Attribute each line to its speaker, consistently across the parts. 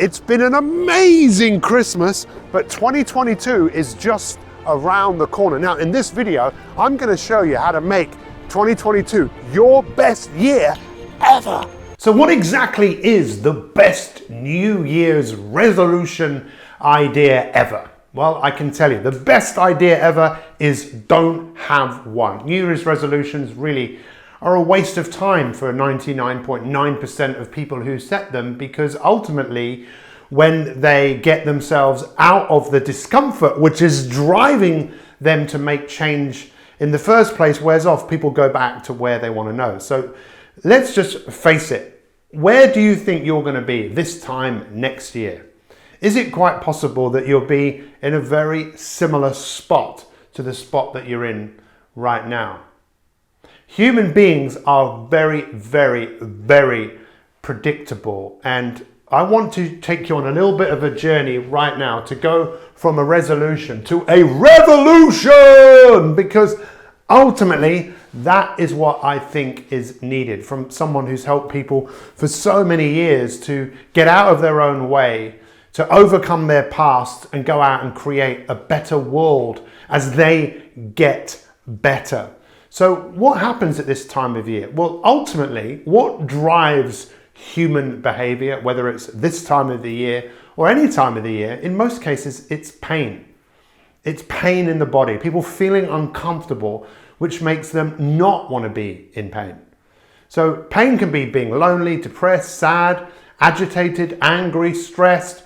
Speaker 1: It's been an amazing Christmas, but 2022 is just around the corner. Now, in this video, I'm going to show you how to make 2022 your best year ever. So what exactly is the best New Year's resolution idea ever? Well, I can tell you, the best idea ever is don't have one. New Year's resolutions really are a waste of time for 99.9% of people who set them, because ultimately when they get themselves out of the discomfort which is driving them to make change in the first place wears off, people go back to where they want to know. So let's just face it. Where do you think you're going to be this time next year? Is it quite possible that you'll be in a very similar spot to the spot that you're in right now? Human beings are very, very, very predictable, and I want to take you on a little bit of a journey right now to go from a resolution to a revolution, because ultimately that is what I think is needed from someone who's helped people for so many years to get out of their own way, to overcome their past and go out and create a better world as they get better. So what happens at this time of year? Well, ultimately, what drives human behavior, whether it's this time of the year or any time of the year, in most cases, it's pain. It's pain in the body, people feeling uncomfortable, which makes them not want to be in pain. So pain can be being lonely, depressed, sad, agitated, angry, stressed.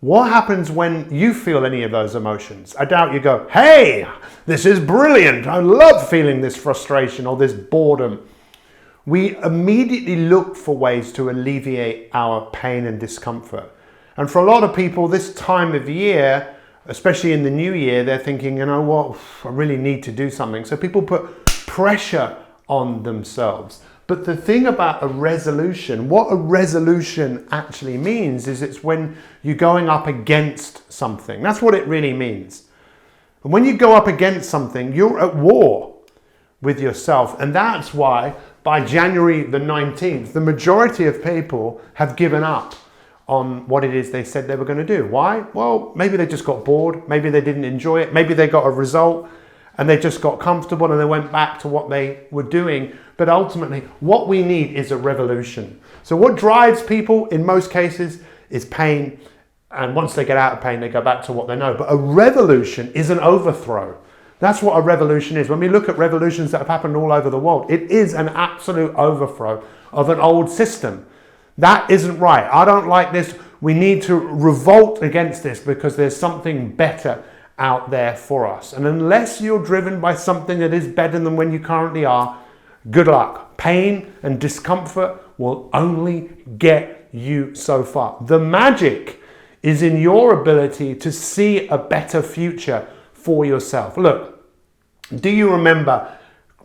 Speaker 1: What happens when you feel any of those emotions? I doubt you go, hey, this is brilliant. I love feeling this frustration or this boredom. We immediately look for ways to alleviate our pain and discomfort. And for a lot of people, this time of year, especially in the new year, they're thinking, you know what, I really need to do something. So people put pressure on themselves. But the thing about a resolution, what a resolution actually means is it's when you're going up against something. That's what it really means. And when you go up against something, you're at war with yourself. And that's why by January the 19th, the majority of people have given up on what it is they said they were going to do. Why? Well, maybe they just got bored. Maybe they didn't enjoy it. Maybe they got a result and they just got comfortable and they went back to what they were doing. But ultimately, what we need is a revolution. So what drives people in most cases is pain. And once they get out of pain, they go back to what they know. But a revolution is an overthrow. That's what a revolution is. When we look at revolutions that have happened all over the world, it is an absolute overthrow of an old system. That isn't right. I don't like this. We need to revolt against this because there's something better out there for us. And unless you're driven by something that is better than when you currently are, good luck. Pain and discomfort will only get you so far. The magic is in your ability to see a better future for yourself. Look, do you remember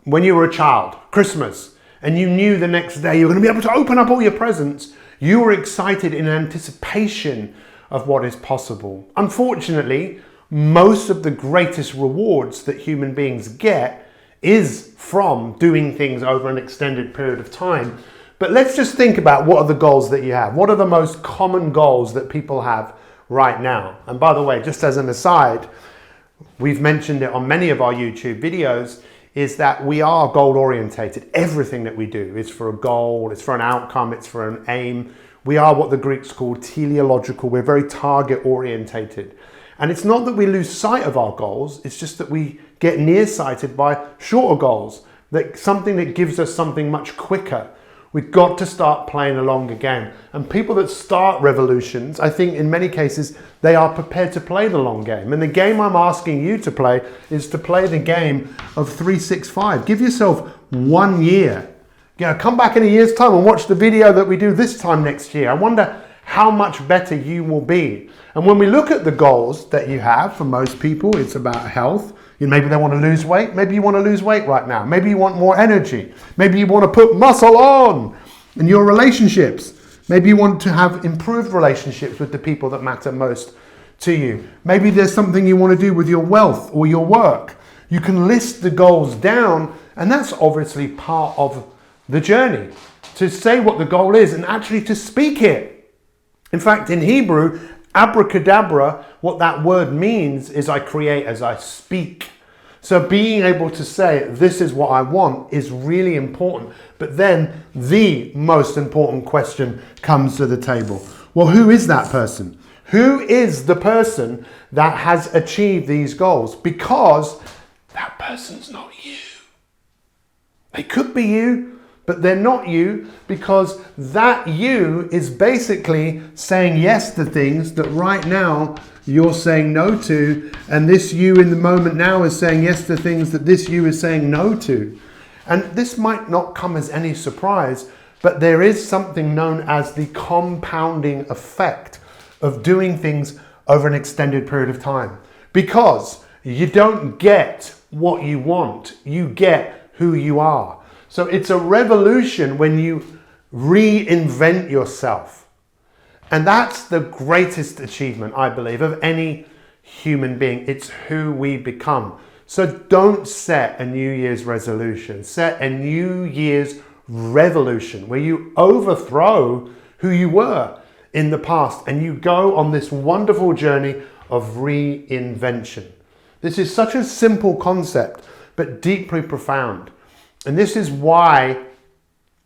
Speaker 1: when you were a child, Christmas, and you knew the next day you were going to be able to open up all your presents? You were excited in anticipation of what is possible. Unfortunately, most of the greatest rewards that human beings get is from doing things over an extended period of time. But let's just think about what are the goals that you have. What are the most common goals that people have right now? And by the way, just as an aside, we've mentioned it on many of our YouTube videos, is that we are goal orientated. Everything that we do is for a goal, it's for an outcome, it's for an aim. We are what the Greeks call teleological. We're very target orientated. And it's not that we lose sight of our goals, it's just that we get nearsighted by shorter goals, that something that gives us something much quicker. We've got to start playing a longer game. And people that start revolutions, I think in many cases, they are prepared to play the long game. And the game I'm asking you to play is to play the game of 365. Give yourself 1 year. You know, come back in a year's time and watch the video that we do this time next year. I wonder how much better you will be. And when we look at the goals that you have, for most people, it's about health. Maybe they want to lose weight. Maybe you want to lose weight right now. Maybe you want more energy. Maybe you want to put muscle on in your relationships. Maybe you want to have improved relationships with the people that matter most to you. Maybe there's something you want to do with your wealth or your work. You can list the goals down, and that's obviously part of the journey. To say what the goal is and actually to speak it. In fact, in Hebrew, abracadabra, what that word means is I create as I speak. So being able to say, this is what I want, is really important. But then the most important question comes to the table. Well, who is that person? Who is the person that has achieved these goals? Because that person's not you. They could be you, but they're not you, because that you is basically saying yes to things that right now you're saying no to, and this you in the moment now is saying yes to things that this you is saying no to. And this might not come as any surprise, but there is something known as the compounding effect of doing things over an extended period of time. Because you don't get what you want, you get who you are. So it's a revolution when you reinvent yourself. And that's the greatest achievement, I believe, of any human being. It's who we become. So don't set a New Year's resolution. Set a New Year's revolution where you overthrow who you were in the past and you go on this wonderful journey of reinvention. This is such a simple concept, but deeply profound. And this is why,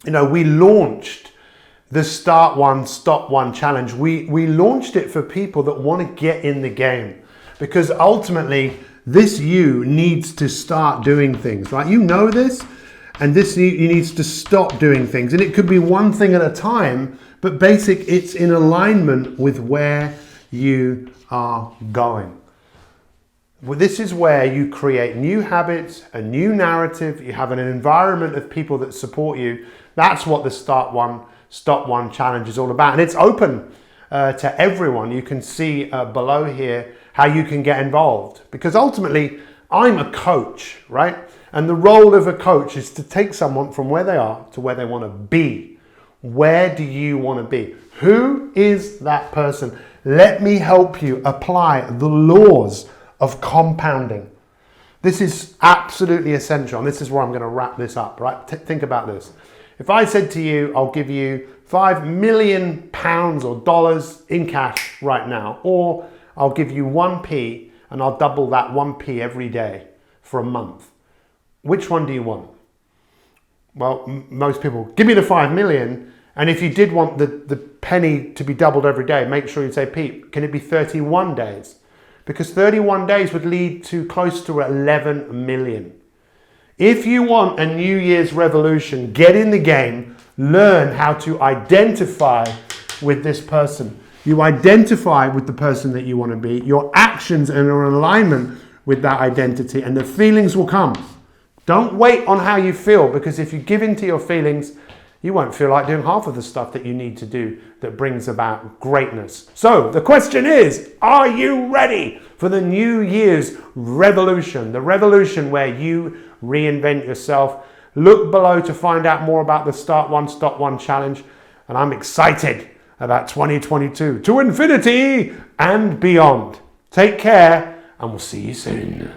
Speaker 1: we launched the Start One, Stop One challenge. We launched it for people that want to get in the game, because ultimately this you needs to start doing things, right? You know this, and this you needs to stop doing things. And it could be one thing at a time, but it's in alignment with where you are going. Well, this is where you create new habits, a new narrative. You have an environment of people that support you. That's what the Start One, Stop One challenge is all about. And it's open to everyone. You can see below here how you can get involved. Because ultimately, I'm a coach, right? And the role of a coach is to take someone from where they are to where they want to be. Where do you want to be? Who is that person? Let me help you apply the laws of compounding. This is absolutely essential, and this is where I'm going to wrap this up, right? Think about this. If I said to you, I'll give you £5 million or dollars in cash right now, or I'll give you 1p and I'll double that 1p every day for a month. Which one do you want? Well, most people, give me the 5 million. And if you did want the penny to be doubled every day, make sure you say, Pete, can it be 31 days? Because 31 days would lead to close to 11 million. If you want a New Year's revolution, get in the game, learn how to identify with this person. You identify with the person that you want to be. Your actions are in alignment with that identity, and the feelings will come. Don't wait on how you feel, because if you give in to your feelings, you won't feel like doing half of the stuff that you need to do that brings about greatness. So the question is, are you ready for the New Year's revolution? The revolution where you reinvent yourself. Look below to find out more about the Start One, Stop One challenge. And I'm excited about 2022 to infinity and beyond. Take care, and we'll see you soon.